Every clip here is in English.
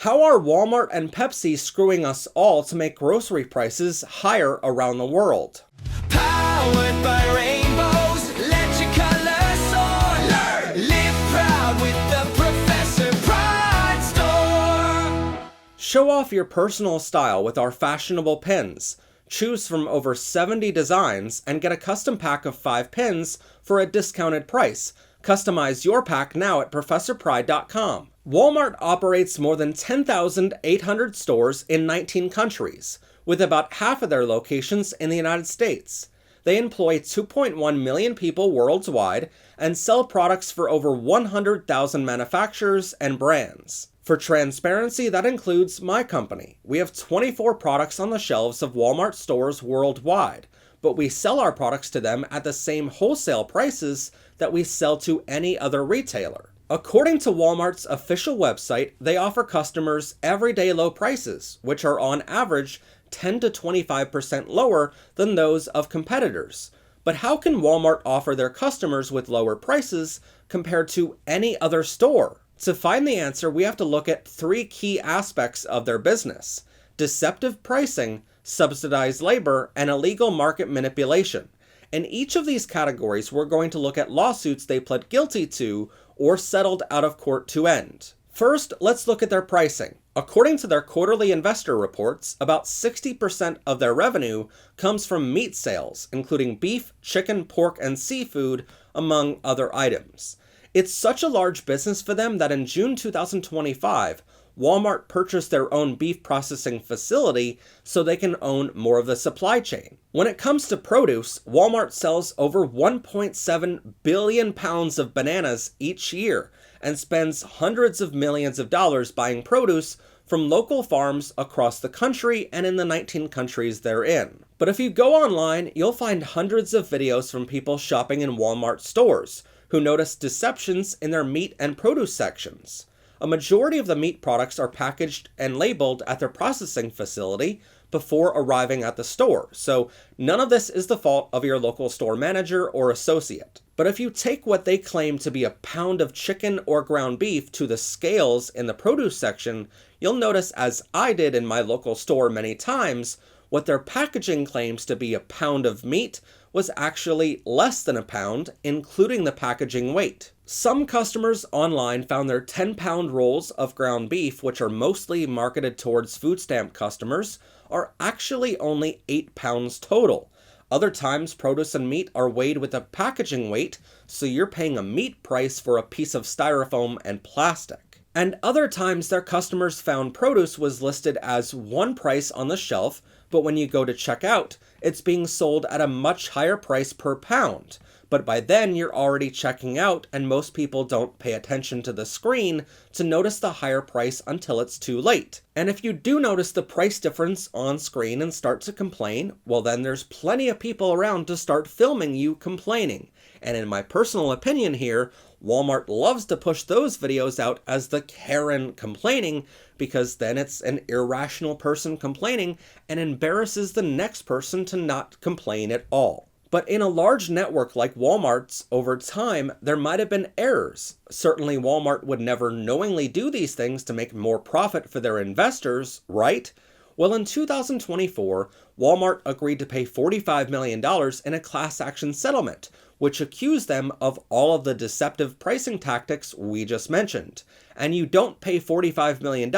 How are Walmart and Pepsi screwing us all to make grocery prices higher around the world? Powered by rainbows, let your colors soar. Live proud with the Professor Pride Store. Show off your personal style with our fashionable pins. Choose from over 70 designs and get a custom pack of 5 pins for a discounted price. Customize your pack now at ProfessorPride.com. Walmart operates more than 10,800 stores in 19 countries, with about half of their locations in the United States. They employ 2.1 million people worldwide and sell products for over 100,000 manufacturers and brands. For transparency, that includes my company. We have 24 products on the shelves of Walmart stores worldwide, but we sell our products to them at the same wholesale prices that we sell to any other retailer. According to Walmart's official website, they offer customers everyday low prices, which are on average 10 to 25% lower than those of competitors. But how can Walmart offer their customers with lower prices compared to any other store? To find the answer, we have to look at 3 key aspects of their business: deceptive pricing, subsidized labor, and illegal market manipulation. In each of these categories, we're going to look at lawsuits they pled guilty to or settled out of court to end. First, let's look at their pricing. According to their quarterly investor reports, about 60% of their revenue comes from meat sales, including beef, chicken, pork, and seafood, among other items. It's such a large business for them that in June 2025, Walmart purchased their own beef processing facility so they can own more of the supply chain. When it comes to produce, Walmart sells over 1.7 billion pounds of bananas each year and spends hundreds of millions of dollars buying produce from local farms across the country and in the 19 countries they're in. But if you go online, you'll find hundreds of videos from people shopping in Walmart stores who notice deceptions in their meat and produce sections. A majority of the meat products are packaged and labeled at their processing facility before arriving at the store, so none of this is the fault of your local store manager or associate. But if you take what they claim to be a pound of chicken or ground beef to the scales in the produce section, you'll notice, as I did in my local store many times, what their packaging claims to be a pound of meat was actually less than a pound, including the packaging weight. Some customers online found their 10-pound rolls of ground beef, which are mostly marketed towards food stamp customers, are actually only 8 pounds total. Other times, produce and meat are weighed with a packaging weight, so you're paying a meat price for a piece of styrofoam and plastic. And other times, their customers found produce was listed as one price on the shelf, but when you go to check out, it's being sold at a much higher price per pound. But by then, you're already checking out, and most people don't pay attention to the screen to notice the higher price until it's too late. And if you do notice the price difference on screen and start to complain, well then there's plenty of people around to start filming you complaining. And in my personal opinion here, Walmart loves to push those videos out as the Karen complaining, because then it's an irrational person complaining and embarrasses the next person to not complain at all. But in a large network like Walmart's, over time, there might have been errors. Certainly Walmart would never knowingly do these things to make more profit for their investors, right? Well, in 2024, Walmart agreed to pay $45 million in a class action settlement, which accused them of all of the deceptive pricing tactics we just mentioned. And you don't pay $45 million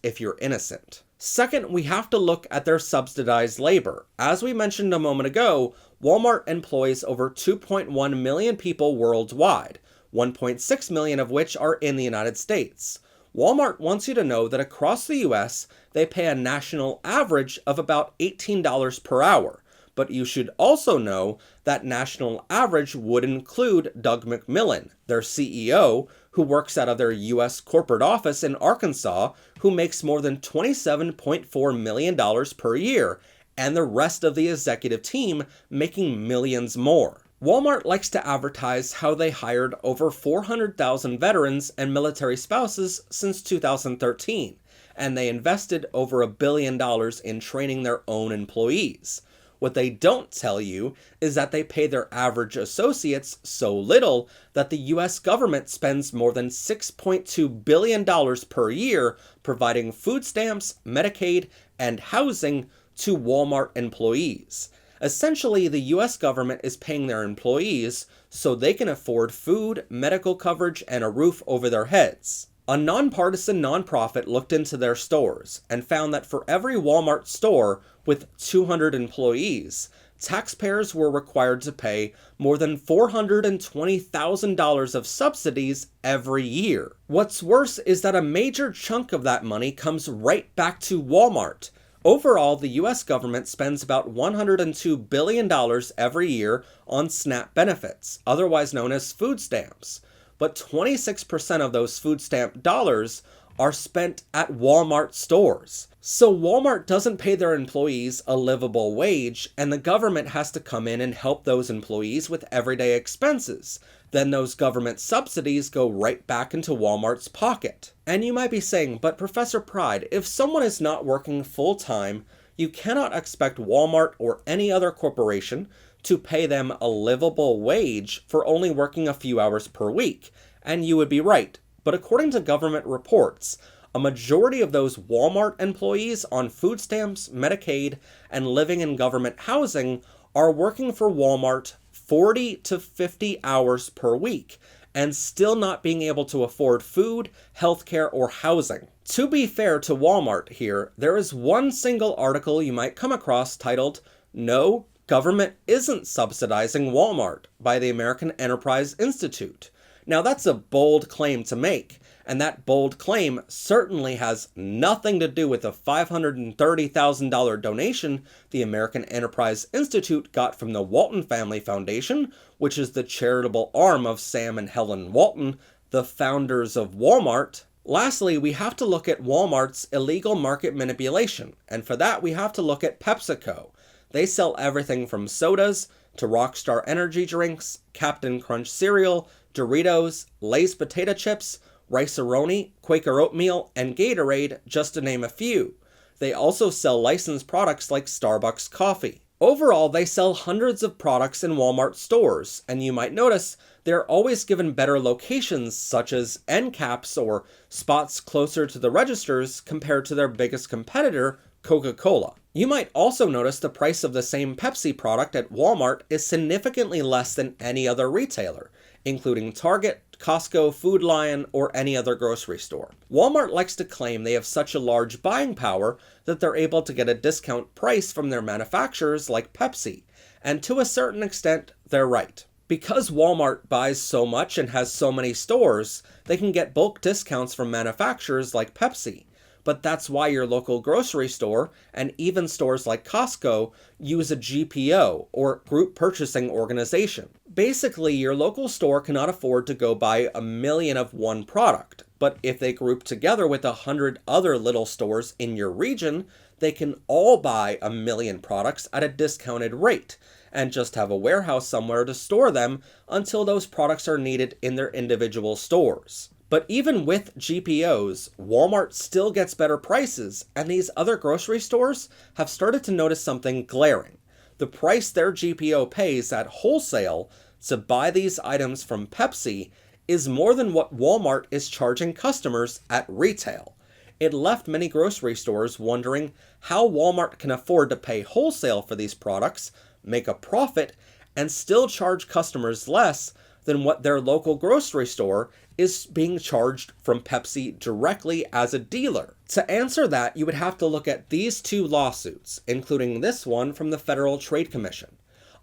if you're innocent. Second, we have to look at their subsidized labor. As we mentioned a moment ago, Walmart employs over 2.1 million people worldwide, 1.6 million of which are in the United States. Walmart wants you to know that across the US, they pay a national average of about $18 per hour. But you should also know that national average would include Doug McMillon, their CEO, who works out of their US corporate office in Arkansas, who makes more than $27.4 million per year, and the rest of the executive team making millions more. Walmart likes to advertise how they hired over 400,000 veterans and military spouses since 2013, and they invested over $1 billion in training their own employees. What they don't tell you is that they pay their average associates so little that the US government spends more than $6.2 billion per year providing food stamps, Medicaid, and housing to Walmart employees. Essentially, the US government is paying their employees so they can afford food, medical coverage, and a roof over their heads. A nonpartisan nonprofit looked into their stores and found that for every Walmart store with 200 employees, taxpayers were required to pay more than $420,000 of subsidies every year. What's worse is that a major chunk of that money comes right back to Walmart. Overall, the US government spends about $102 billion every year on SNAP benefits, otherwise known as food stamps. But 26% of those food stamp dollars are spent at Walmart stores. So Walmart doesn't pay their employees a livable wage, and the government has to come in and help those employees with everyday expenses. Then those government subsidies go right back into Walmart's pocket. And you might be saying, but Professor Pride, if someone is not working full-time, you cannot expect Walmart or any other corporation to pay them a livable wage for only working a few hours per week. And you would be right. But according to government reports, a majority of those Walmart employees on food stamps, Medicaid, and living in government housing are working for Walmart 40 to 50 hours per week and still not being able to afford food, healthcare, or housing. To be fair to Walmart here, there is one single article you might come across titled, "No, Government Isn't Subsidizing Walmart" by the American Enterprise Institute. Now that's a bold claim to make, and that bold claim certainly has nothing to do with the $530,000 donation the American Enterprise Institute got from the Walton Family Foundation, which is the charitable arm of Sam and Helen Walton, the founders of Walmart. Lastly, we have to look at Walmart's illegal market manipulation, and for that we have to look at PepsiCo. They sell everything from sodas to Rockstar energy drinks, Captain Crunch cereal, Doritos, Lay's potato chips, Rice-A-Roni, Quaker oatmeal, and Gatorade, just to name a few. They also sell licensed products like Starbucks coffee. Overall, they sell hundreds of products in Walmart stores, and you might notice they're always given better locations such as end caps or spots closer to the registers compared to their biggest competitor, Coca-Cola. You might also notice the price of the same Pepsi product at Walmart is significantly less than any other retailer, including Target, Costco, Food Lion, or any other grocery store. Walmart likes to claim they have such a large buying power that they're able to get a discount price from their manufacturers like Pepsi, and to a certain extent, they're right. Because Walmart buys so much and has so many stores, they can get bulk discounts from manufacturers like Pepsi. But that's why your local grocery store, and even stores like Costco, use a GPO, or Group Purchasing Organization. Basically, your local store cannot afford to go buy 1,000,000 of one product, but if they group together with 100 other little stores in your region, they can all buy 1,000,000 products at a discounted rate, and just have a warehouse somewhere to store them until those products are needed in their individual stores. But even with GPOs, Walmart still gets better prices, and these other grocery stores have started to notice something glaring. The price their GPO pays at wholesale to buy these items from Pepsi is more than what Walmart is charging customers at retail. It left many grocery stores wondering how Walmart can afford to pay wholesale for these products, make a profit, and still charge customers less than what their local grocery store is being charged from Pepsi directly as a dealer. To answer that, you would have to look at these two lawsuits, including this one from the Federal Trade Commission.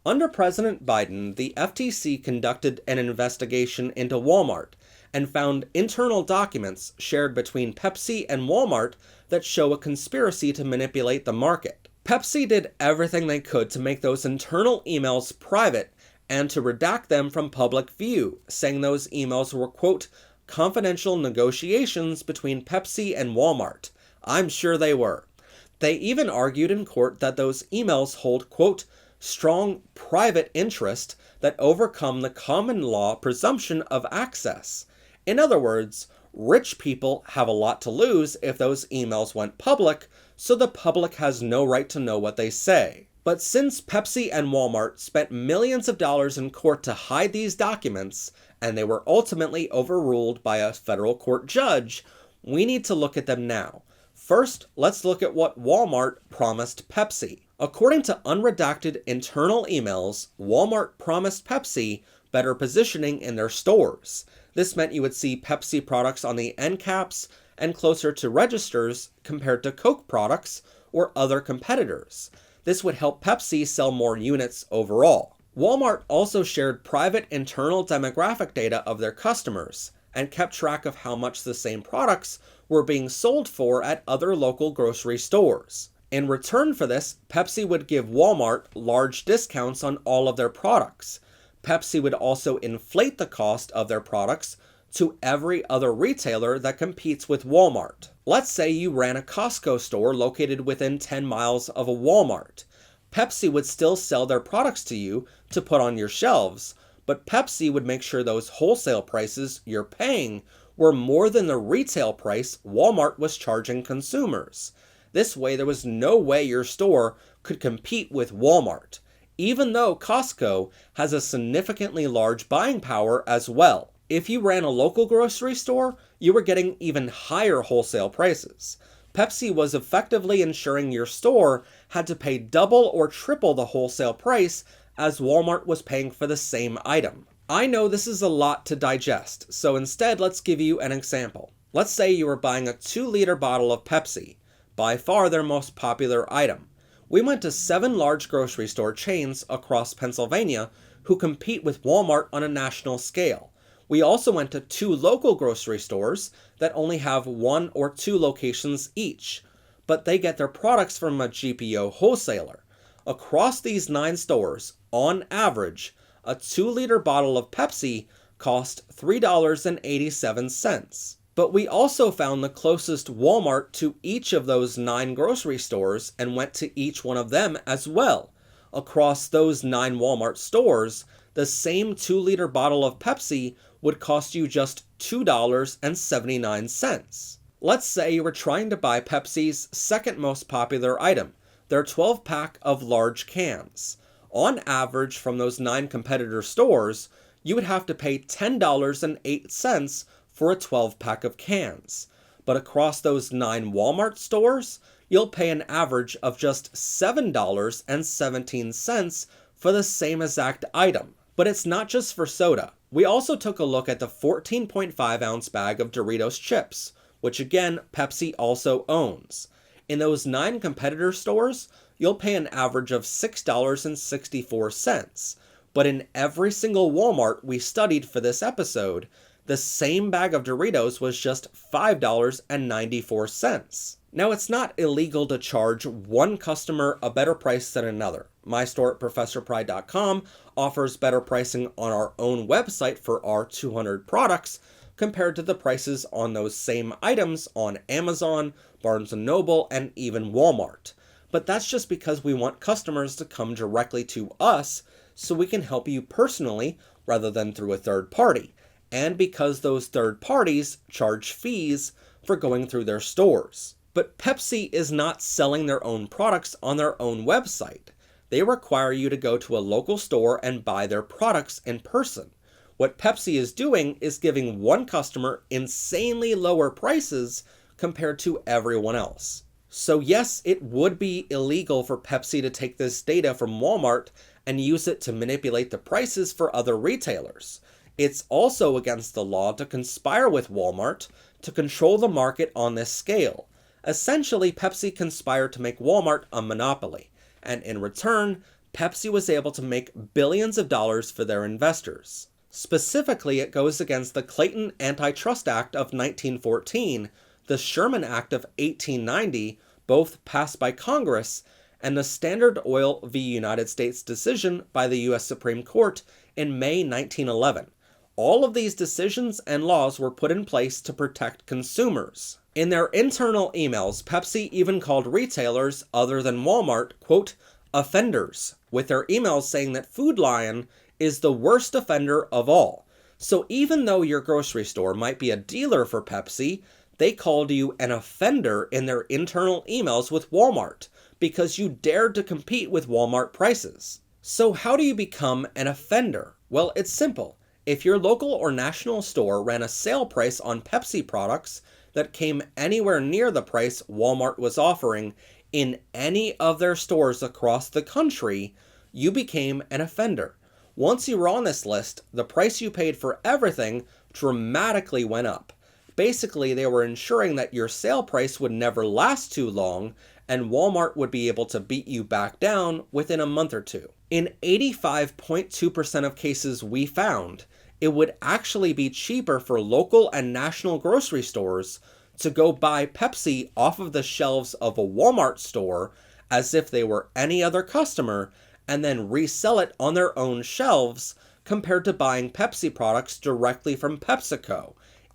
Under President Biden, the FTC conducted an investigation into Walmart and found internal documents shared between Pepsi and Walmart that show a conspiracy to manipulate the market. Pepsi did everything they could to make those internal emails private and to redact them from public view, saying those emails were, quote, confidential negotiations between Pepsi and Walmart. I'm sure they were. They even argued in court that those emails hold, quote, strong private interest that overcome the common law presumption of access. In other words, rich people have a lot to lose if those emails went public, so the public has no right to know what they say. But since Pepsi and Walmart spent millions of dollars in court to hide these documents, and they were ultimately overruled by a federal court judge, we need to look at them now. First, let's look at what Walmart promised Pepsi. According to unredacted internal emails, Walmart promised Pepsi better positioning in their stores. This meant you would see Pepsi products on the end caps and closer to registers compared to Coke products or other competitors. This would help Pepsi sell more units overall. Walmart also shared private internal demographic data of their customers and kept track of how much the same products were being sold for at other local grocery stores. In return for this, Pepsi would give Walmart large discounts on all of their products. Pepsi would also inflate the cost of their products to every other retailer that competes with Walmart. Let's say you ran a Costco store located within 10 miles of a Walmart. Pepsi would still sell their products to you to put on your shelves, but Pepsi would make sure those wholesale prices you're paying were more than the retail price Walmart was charging consumers. This way, there was no way your store could compete with Walmart, even though Costco has a significantly large buying power as well. If you ran a local grocery store, you were getting even higher wholesale prices. Pepsi was effectively ensuring your store had to pay double or triple the wholesale price as Walmart was paying for the same item. I know this is a lot to digest, so instead let's give you an example. Let's say you were buying a 2-liter bottle of Pepsi, by far their most popular item. We went to 7 large grocery store chains across Pennsylvania who compete with Walmart on a national scale. We also went to 2 local grocery stores that only have 1 or 2 locations each, but they get their products from a GPO wholesaler. Across these 9 stores, on average, a 2-liter bottle of Pepsi cost $3.87. But we also found the closest Walmart to each of those 9 grocery stores and went to each one of them as well. Across those 9 Walmart stores, the same 2-liter bottle of Pepsi would cost you just $2.79. Let's say you were trying to buy Pepsi's second most popular item, their 12-pack of large cans. On average, from those 9 competitor stores, you would have to pay $10.08 for a 12-pack of cans. But across those 9 Walmart stores, you'll pay an average of just $7.17 for the same exact item. But it's not just for soda. We also took a look at the 14.5-ounce bag of Doritos chips, which again, Pepsi also owns. In those 9 competitor stores, you'll pay an average of $6.64. But in every single Walmart we studied for this episode, the same bag of Doritos was just $5.94. Now, it's not illegal to charge one customer a better price than another. My store at ProfessorPry.com offers better pricing on our own website for our 200 products compared to the prices on those same items on Amazon, Barnes & Noble, and even Walmart. But that's just because we want customers to come directly to us so we can help you personally rather than through a third party, and because those third parties charge fees for going through their stores. But Pepsi is not selling their own products on their own website. They require you to go to a local store and buy their products in person. What Pepsi is doing is giving one customer insanely lower prices compared to everyone else. So yes, it would be illegal for Pepsi to take this data from Walmart and use it to manipulate the prices for other retailers. It's also against the law to conspire with Walmart to control the market on this scale. Essentially, Pepsi conspired to make Walmart a monopoly, and in return, Pepsi was able to make billions of dollars for their investors. Specifically, it goes against the Clayton Antitrust Act of 1914, the Sherman Act of 1890, both passed by Congress, and the Standard Oil v. United States decision by the U.S. Supreme Court in May 1911. All of these decisions and laws were put in place to protect consumers. In their internal emails, Pepsi even called retailers other than Walmart, quote, offenders, with their emails saying that Food Lion is the worst offender of all. So even though your grocery store might be a dealer for Pepsi, they called you an offender in their internal emails with Walmart because you dared to compete with Walmart prices. So how do you become an offender? Well, it's simple. If your local or national store ran a sale price on Pepsi products that came anywhere near the price Walmart was offering in any of their stores across the country, you became an offender. Once you were on this list, the price you paid for everything dramatically went up. Basically, they were ensuring that your sale price would never last too long, and Walmart would be able to beat you back down within a month or two. In 85.2% of cases we found, it would actually be cheaper for local and national grocery stores to go buy Pepsi off of the shelves of a Walmart store as if they were any other customer and then resell it on their own shelves compared to buying Pepsi products directly from PepsiCo,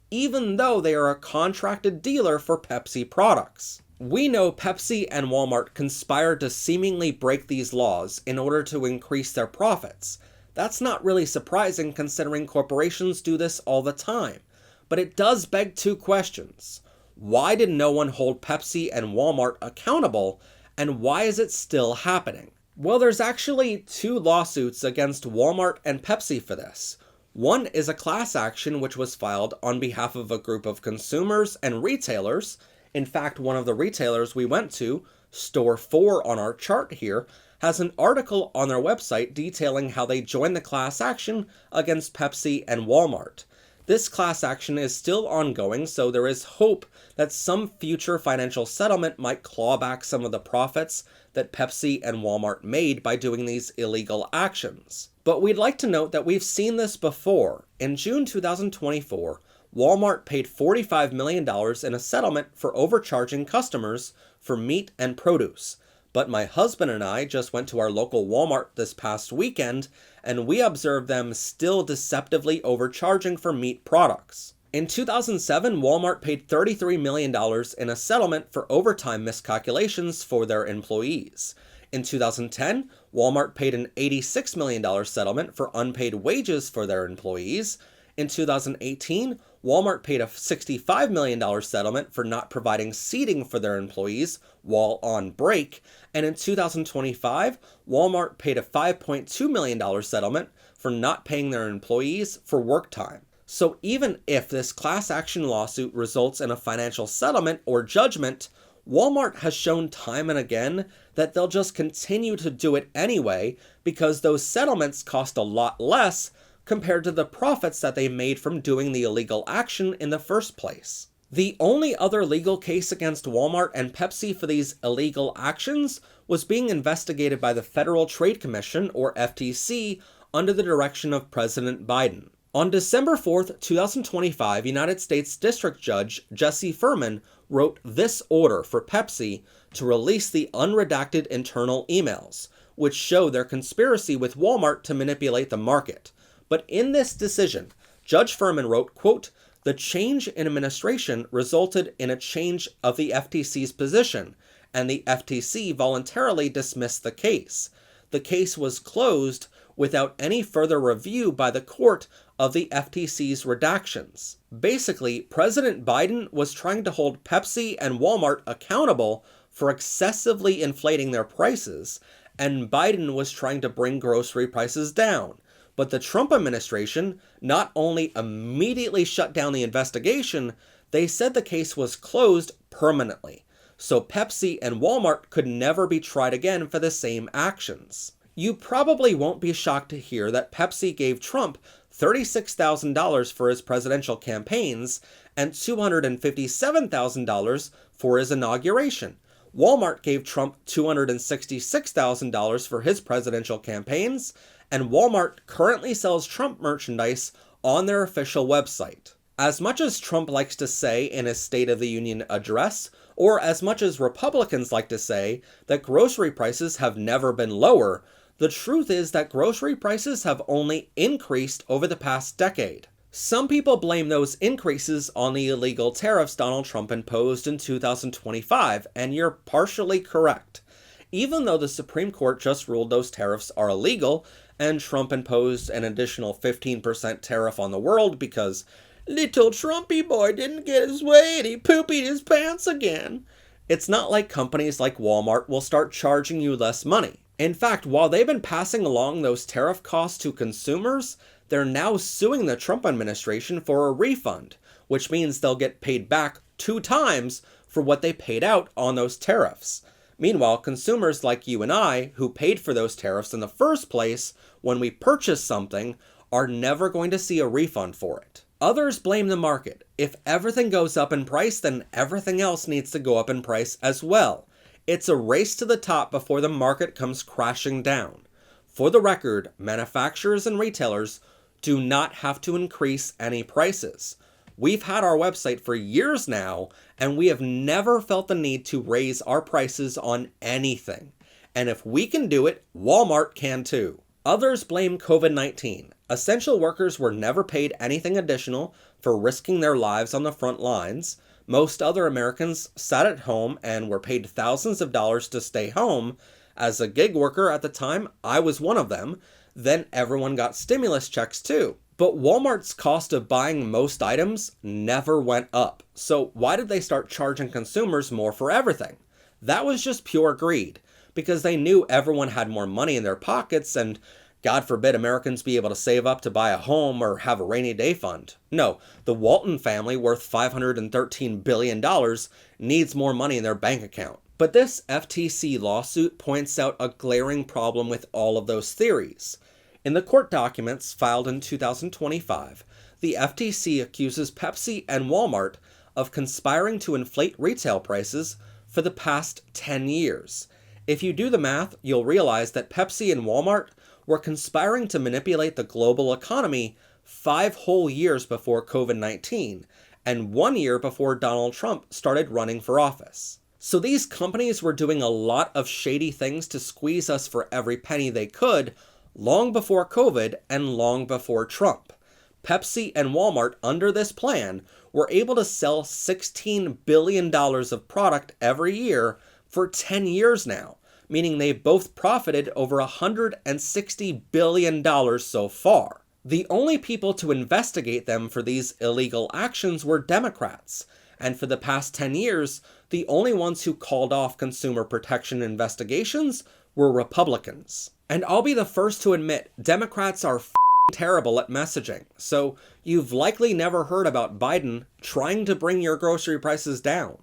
even though they are a contracted dealer for Pepsi products. We know Pepsi and Walmart conspired to seemingly break these laws in order to increase their profits. That's not really surprising considering corporations do this all the time. But it does beg two questions. Why did no one hold Pepsi and Walmart accountable, and why is it still happening? Well, there's actually two lawsuits against Walmart and Pepsi for this. One is a class action which was filed on behalf of a group of consumers and retailers. In fact, one of the retailers we went to, Store 4 on our chart here, has an article on their website detailing how they joined the class action against Pepsi and Walmart. This class action is still ongoing, so there is hope that some future financial settlement might claw back some of the profits that Pepsi and Walmart made by doing these illegal actions. But we'd like to note that we've seen this before. In June 2024, Walmart paid $45 million in a settlement for overcharging customers for meat and produce. But my husband and I just went to our local Walmart this past weekend, and we observed them still deceptively overcharging for meat products. In 2007, Walmart paid $33 million in a settlement for overtime miscalculations for their employees. In 2010, Walmart paid an $86 million settlement for unpaid wages for their employees. In 2018, Walmart paid a $65 million settlement for not providing seating for their employees while on break. And in 2025, Walmart paid a $5.2 million settlement for not paying their employees for work time. So even if this class action lawsuit results in a financial settlement or judgment, Walmart has shown time and again that they'll just continue to do it anyway because those settlements cost a lot less compared to the profits that they made from doing the illegal action in the first place. The only other legal case against Walmart and Pepsi for these illegal actions was being investigated by the Federal Trade Commission, or FTC, under the direction of President Biden. On December 4th, 2025, United States District Judge Jesse Furman wrote this order for Pepsi to release the unredacted internal emails, which show their conspiracy with Walmart to manipulate the market. But in this decision, Judge Furman wrote, quote, "The change in administration resulted in a change of the FTC's position, and the FTC voluntarily dismissed the case. The case was closed without any further review by the court of the FTC's redactions." Basically, President Biden was trying to hold Pepsi and Walmart accountable for excessively inflating their prices, and Biden was trying to bring grocery prices down. But the Trump administration not only immediately shut down the investigation, they said the case was closed permanently. So Pepsi and Walmart could never be tried again for the same actions. You probably won't be shocked to hear that Pepsi gave Trump $36,000 for his presidential campaigns and $257,000 for his inauguration. Walmart gave Trump $266,000 for his presidential campaigns, and Walmart currently sells Trump merchandise on their official website. As much as Trump likes to say in his State of the Union address, or as much as Republicans like to say that grocery prices have never been lower, the truth is that grocery prices have only increased over the past decade. Some people blame those increases on the illegal tariffs Donald Trump imposed in 2025, and you're partially correct. Even though the Supreme Court just ruled those tariffs are illegal, and Trump imposed an additional 15% tariff on the world because Little Trumpy boy didn't get his way and he poopied his pants again. It's not like companies like Walmart will start charging you less money. In fact, while they've been passing along those tariff costs to consumers, they're now suing the Trump administration for a refund, which means they'll get paid back 2 times for what they paid out on those tariffs. Meanwhile, consumers like you and I, who paid for those tariffs in the first place when we purchased something, are never going to see a refund for it. Others blame the market. If everything goes up in price, then everything else needs to go up in price as well. It's a race to the top before the market comes crashing down. For the record, manufacturers and retailers do not have to increase any prices. We've had our website for years now, and we have never felt the need to raise our prices on anything. And if we can do it, Walmart can too. Others blame COVID-19. Essential workers were never paid anything additional for risking their lives on the front lines. Most other Americans sat at home and were paid thousands of dollars to stay home. As a gig worker at the time, I was one of them. Then everyone got stimulus checks too. But Walmart's cost of buying most items never went up. So why did they start charging consumers more for everything? That was just pure greed, because they knew everyone had more money in their pockets and God forbid Americans be able to save up to buy a home or have a rainy day fund. No, the Walton family, worth $513 billion, needs more money in their bank account. But this FTC lawsuit points out a glaring problem with all of those theories. In the court documents filed in 2025, the FTC accuses Pepsi and Walmart of conspiring to inflate retail prices for the past 10 years. If you do the math, you'll realize that Pepsi and Walmart were conspiring to manipulate the global economy 5 whole years before COVID-19 and 1 year before Donald Trump started running for office. So these companies were doing a lot of shady things to squeeze us for every penny they could long before COVID and long before Trump. Pepsi and Walmart, under this plan, were able to sell $16 billion of product every year for 10 years now, meaning they've both profited over $160 billion so far. The only people to investigate them for these illegal actions were Democrats, and for the past 10 years, the only ones who called off consumer protection investigations were Republicans. And I'll be the first to admit, Democrats are terrible at messaging, so you've likely never heard about Biden trying to bring your grocery prices down.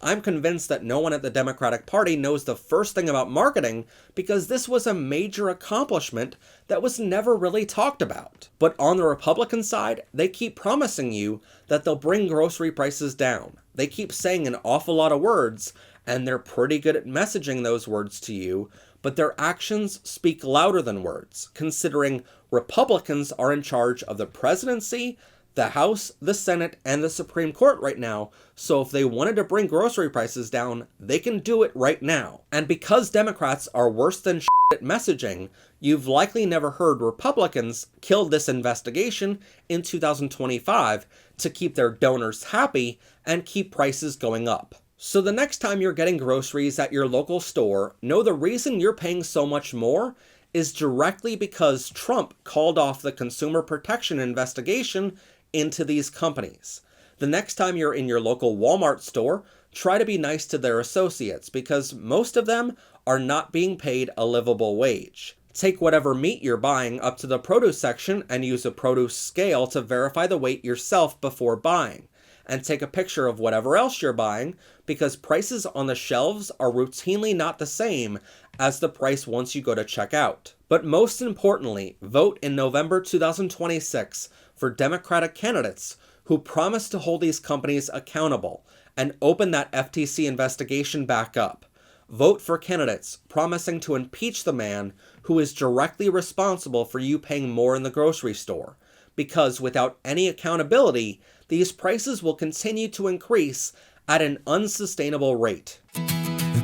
I'm convinced that no one at the Democratic Party knows the first thing about marketing because this was a major accomplishment that was never really talked about. But on the Republican side, they keep promising you that they'll bring grocery prices down. They keep saying an awful lot of words, and they're pretty good at messaging those words to you, but their actions speak louder than words, considering Republicans are in charge of the presidency, the House, the Senate, and the Supreme Court right now, so if they wanted to bring grocery prices down, they can do it right now. And because Democrats are worse than at messaging, you've likely never heard Republicans kill this investigation in 2025 to keep their donors happy and keep prices going up. So the next time you're getting groceries at your local store, know the reason you're paying so much more is directly because Trump called off the consumer protection investigation into these companies. The next time you're in your local Walmart store, try to be nice to their associates because most of them are not being paid a livable wage. Take whatever meat you're buying up to the produce section and use a produce scale to verify the weight yourself before buying. And take a picture of whatever else you're buying because prices on the shelves are routinely not the same as the price once you go to checkout. But most importantly, vote in November 2026 for Democratic candidates who promise to hold these companies accountable and open that FTC investigation back up. Vote for candidates promising to impeach the man who is directly responsible for you paying more in the grocery store. Because without any accountability, these prices will continue to increase at an unsustainable rate.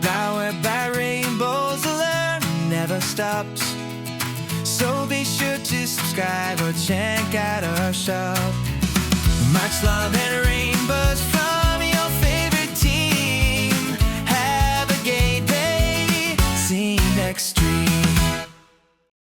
Powered by rainbows, alert never stops. So be sure to subscribe or check out our shop. Much love and